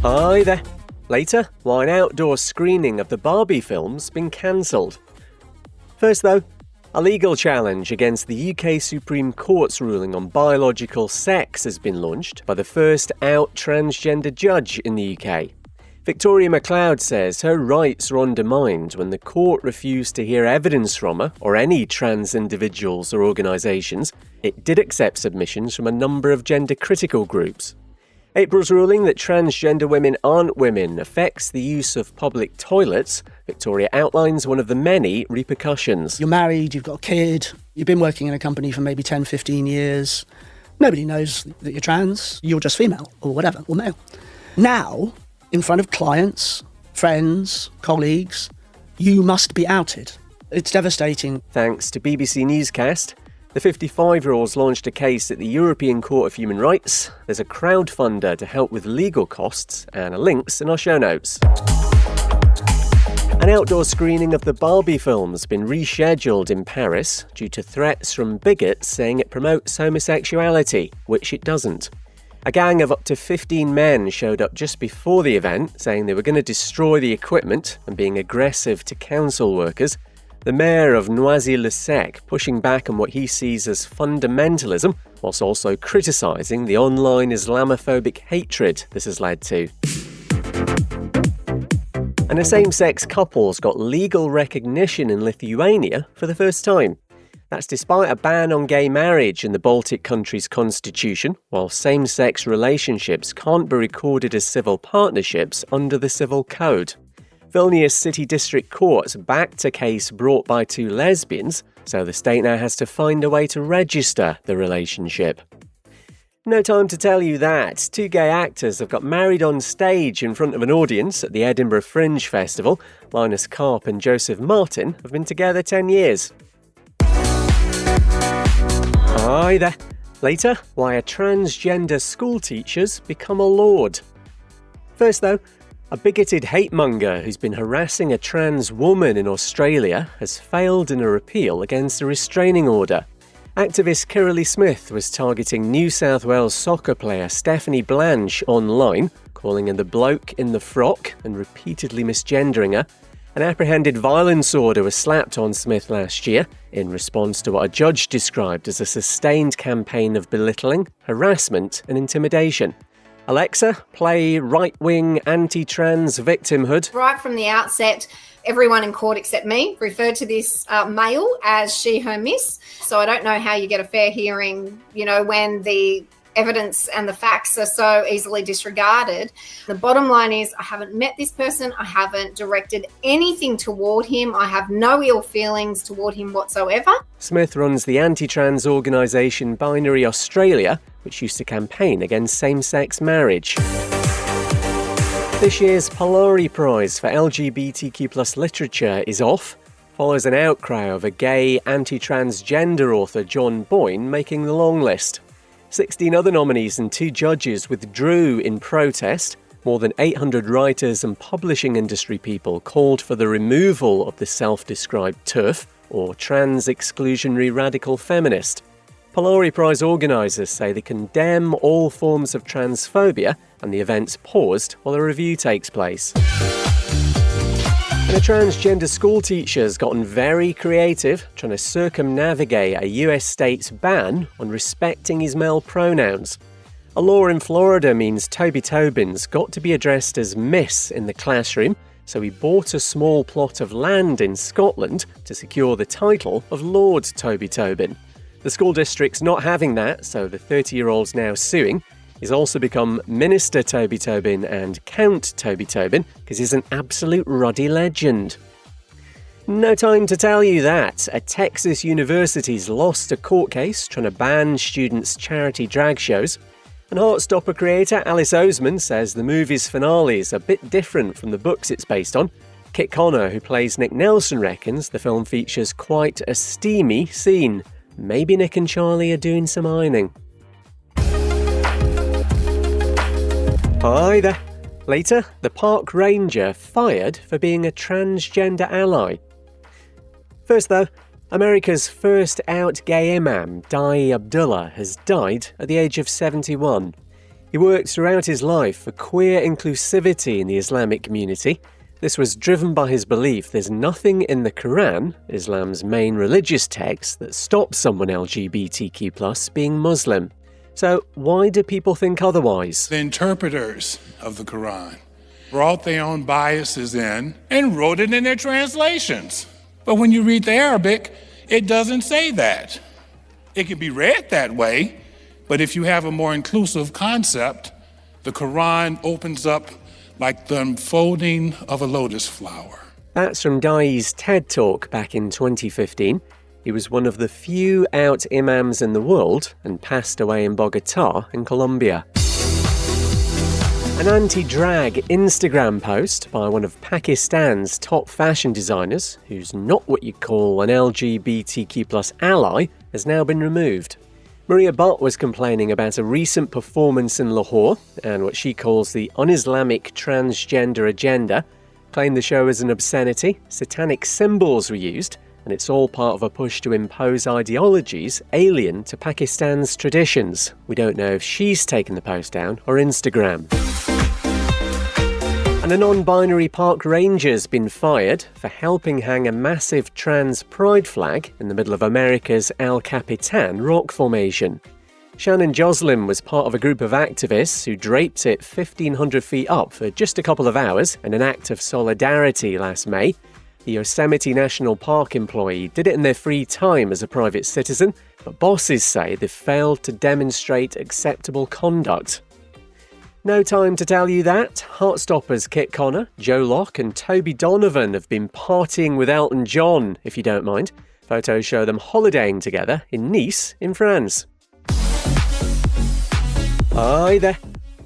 Hi there. Later, why an outdoor screening of the Barbie film's been cancelled. First though, a legal challenge against the UK Supreme Court's ruling on biological sex has been launched by the first out transgender judge in the UK. Victoria McLeod says her rights were undermined when the court refused to hear evidence from her or any trans individuals or organisations. It did accept submissions from a number of gender-critical groups. April's ruling that transgender women aren't women affects the use of public toilets. Victoria outlines one of the many repercussions. You're married, you've got a kid, you've been working in a company for maybe 10, 15 years. Nobody knows that you're trans, you're just female or whatever, or male. Now, in front of clients, friends, colleagues, you must be outed. It's devastating. Thanks to BBC Newscast, the 55-year-olds launched a case at the European Court of Human Rights. There's a crowdfunder to help with legal costs and links in our show notes. An outdoor screening of the Barbie film has been rescheduled in Paris due to threats from bigots saying it promotes homosexuality, which it doesn't. A gang of up to 15 men showed up just before the event, saying they were going to destroy the equipment and being aggressive to council workers. The mayor of Noisy-le-Sec pushing back on what he sees as fundamentalism, whilst also criticising the online Islamophobic hatred this has led to. And a same-sex couple's got legal recognition in Lithuania for the first time. That's despite a ban on gay marriage in the Baltic country's constitution, while same-sex relationships can't be recorded as civil partnerships under the Civil Code. Vilnius City District Courts backed a case brought by two lesbians, so the state now has to find a way to register the relationship. No time to tell you that. Two gay actors have got married on stage in front of an audience at the Edinburgh Fringe Festival. Linus Karp and Joseph Martin have been together 10 years. Hi there. Later, why a transgender schoolteacher's become a lord. First though, a bigoted hate-monger who's been harassing a trans woman in Australia has failed in her appeal against a restraining order. Activist Kirralie Smith was targeting New South Wales soccer player Stephanie Blanche online, calling her the bloke in the frock and repeatedly misgendering her. An apprehended violence order was slapped on Smith last year in response to what a judge described as a sustained campaign of belittling, harassment and intimidation. Alexa, play right-wing anti-trans victimhood. Right from the outset, everyone in court except me referred to this male as she, her, miss. So I don't know how you get a fair hearing, when the evidence and the facts are so easily disregarded. The bottom line is I haven't met this person. I haven't directed anything toward him. I have no ill feelings toward him whatsoever. Smith runs the anti-trans organisation Binary Australia, which used to campaign against same-sex marriage. This year's Polari Prize for LGBTQ+ literature is off, follows an outcry of a gay anti-transgender author John Boyne making the long list. 16 other nominees and 2 judges withdrew in protest. More than 800 writers and publishing industry people called for the removal of the self-described TERF, or trans exclusionary radical feminist. Polari Prize organisers say they condemn all forms of transphobia and the event's paused while a review takes place. And a transgender schoolteacher's gotten very creative, trying to circumnavigate a US state's ban on respecting his male pronouns. A law in Florida means Toby Tobin's got to be addressed as Miss in the classroom, so he bought a small plot of land in Scotland to secure the title of Lord Toby Tobin. The school district's not having that, so the 30-year-old's now suing. He's also become Minister Toby Tobin and Count Toby Tobin because he's an absolute ruddy legend. No time to tell you that. A Texas university's lost a court case trying to ban students' charity drag shows. And Heartstopper creator Alice Oseman says the movie's finale is a bit different from the books it's based on. Kit Connor, who plays Nick Nelson, reckons the film features quite a steamy scene. Maybe Nick and Charlie are doing some ironing. Hi there. Later, the park ranger fired for being a transgender ally. First though, America's first out gay imam, Dai Abdullah, has died at the age of 71. He worked throughout his life for queer inclusivity in the Islamic community. This was driven by his belief there's nothing in the Quran, Islam's main religious text, that stops someone LGBTQ+ being Muslim. So why do people think otherwise? The interpreters of the Quran brought their own biases in and wrote it in their translations. But when you read the Arabic, it doesn't say that. It can be read that way, but if you have a more inclusive concept, the Quran opens up like the unfolding of a lotus flower. That's from Dai's TED Talk back in 2015. He was one of the few out imams in the world and passed away in Bogota in Colombia. An anti-drag Instagram post by one of Pakistan's top fashion designers, who's not what you'd call an LGBTQ+ ally, has now been removed. Maria Butt was complaining about a recent performance in Lahore and what she calls the un-Islamic transgender agenda, claimed the show as an obscenity, satanic symbols were used, and it's all part of a push to impose ideologies alien to Pakistan's traditions. We don't know if she's taken the post down or Instagram. And a non-binary park ranger's been fired for helping hang a massive trans pride flag in the middle of America's El Capitan rock formation. Shannon Joslin was part of a group of activists who draped it 1,500 feet up for just a couple of hours in an act of solidarity last May. The Yosemite National Park employee did it in their free time as a private citizen, but bosses say they've failed to demonstrate acceptable conduct. No time to tell you that. Heartstoppers Kit Connor, Joe Locke and Toby Donovan have been partying with Elton John, if you don't mind. Photos show them holidaying together in Nice, in France. Either.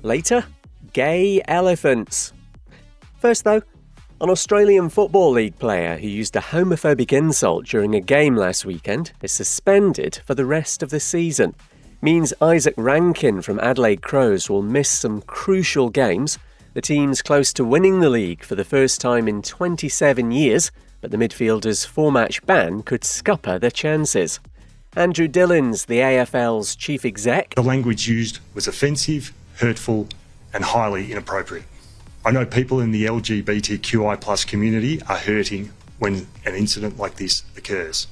Later, gay elephants. First though, an Australian Football League player who used a homophobic insult during a game last weekend is suspended for the rest of the season. Means Isaac Rankin from Adelaide Crows will miss some crucial games. The team's close to winning the league for the first time in 27 years, but the midfielder's 4-match ban could scupper their chances. Andrew Dillon's the AFL's chief exec. The language used was offensive, hurtful and highly inappropriate. I know people in the LGBTQI+ community are hurting when an incident like this occurs.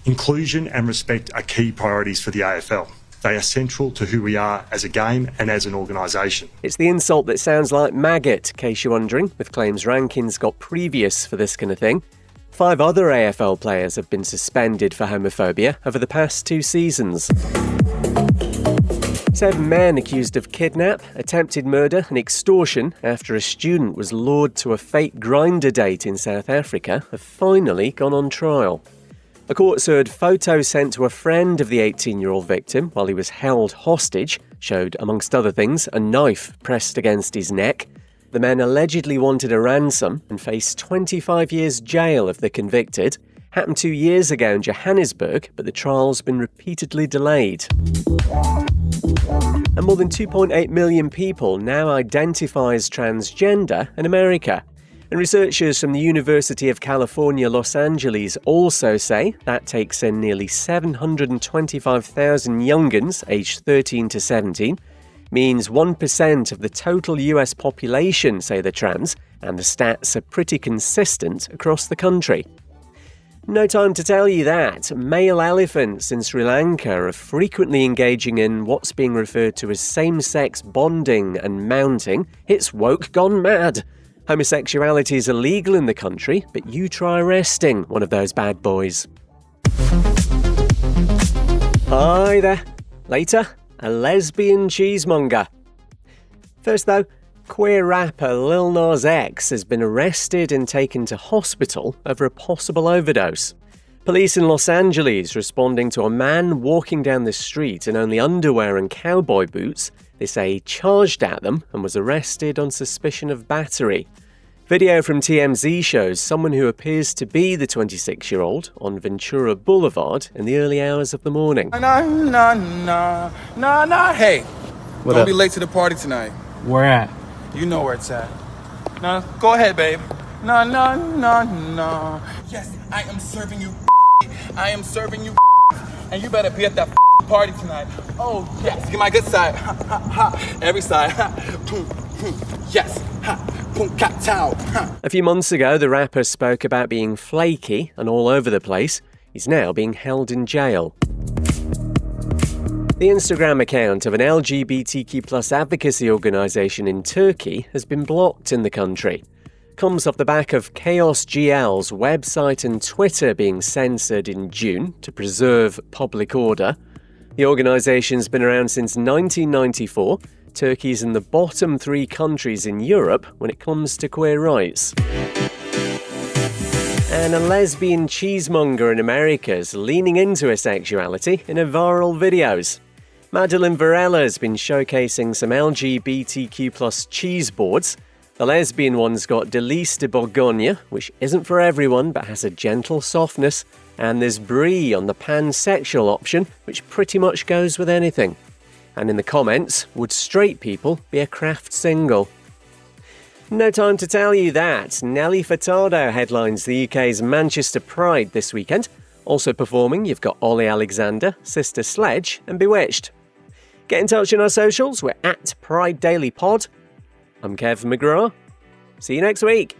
Inclusion and respect are key priorities for the AFL. They are central to who we are as a game and as an organisation. It's the insult that sounds like maggot, in case you're wondering, with claims Rankin's got previous for this kind of thing. 5 other AFL players have been suspended for homophobia over the past 2 seasons. 7 men accused of kidnap, attempted murder and extortion after a student was lured to a fake Grindr date in South Africa have finally gone on trial. A court heard photos sent to a friend of the 18-year-old victim while he was held hostage showed, amongst other things, a knife pressed against his neck. The men allegedly wanted a ransom and faced 25 years jail if they're convicted. Happened 2 years ago in Johannesburg, but the trial's been repeatedly delayed. And more than 2.8 million people now identify as transgender in America. And researchers from the University of California, Los Angeles also say that takes in nearly 725,000 young'uns aged 13 to 17, means 1% of the total US population say they're trans, and the stats are pretty consistent across the country. No time to tell you that. Male elephants in Sri Lanka are frequently engaging in what's being referred to as same-sex bonding and mounting. It's woke gone mad. Homosexuality is illegal in the country, but you try arresting one of those bad boys. Hi there. Later, a lesbian cheesemonger. First though, queer rapper Lil Nas X has been arrested and taken to hospital over a possible overdose. Police in Los Angeles responding to a man walking down the street in only underwear and cowboy boots. They say he charged at them and was arrested on suspicion of battery. Video from TMZ shows someone who appears to be the 26-year-old on Ventura Boulevard in the early hours of the morning. Hey, don't be late to the party tonight. Where at? You know where it's at. No, go ahead, babe. No. Yes, I am serving you. I am serving you. And you better be at that party tonight. Oh, yes, get my good side. Ha, ha, ha. Every side. Ha. Boom, boom. Yes. Ha. Boom, cat towel. Ha. A few months ago, the rapper spoke about being flaky and all over the place. He's now being held in jail. The Instagram account of an LGBTQ+ advocacy organisation in Turkey has been blocked in the country. Comes off the back of Chaos GL's website and Twitter being censored in June to preserve public order. The organisation's been around since 1994. Turkey's in the bottom 3 countries in Europe when it comes to queer rights. And a lesbian cheesemonger in America is leaning into her sexuality in her viral videos. Madeline Varela has been showcasing some LGBTQ+ cheese boards. The lesbian one's got Delice de Bourgogne, which isn't for everyone but has a gentle softness, and there's Brie on the pansexual option, which pretty much goes with anything. And in the comments, would straight people be a craft single? No time to tell you that. Nelly Furtado headlines the UK's Manchester Pride this weekend. Also performing, you've got Ollie Alexander, Sister Sledge, and Bewitched. Get in touch on our socials. We're at Pride Daily Pod. I'm Kev McGraw. See you next week.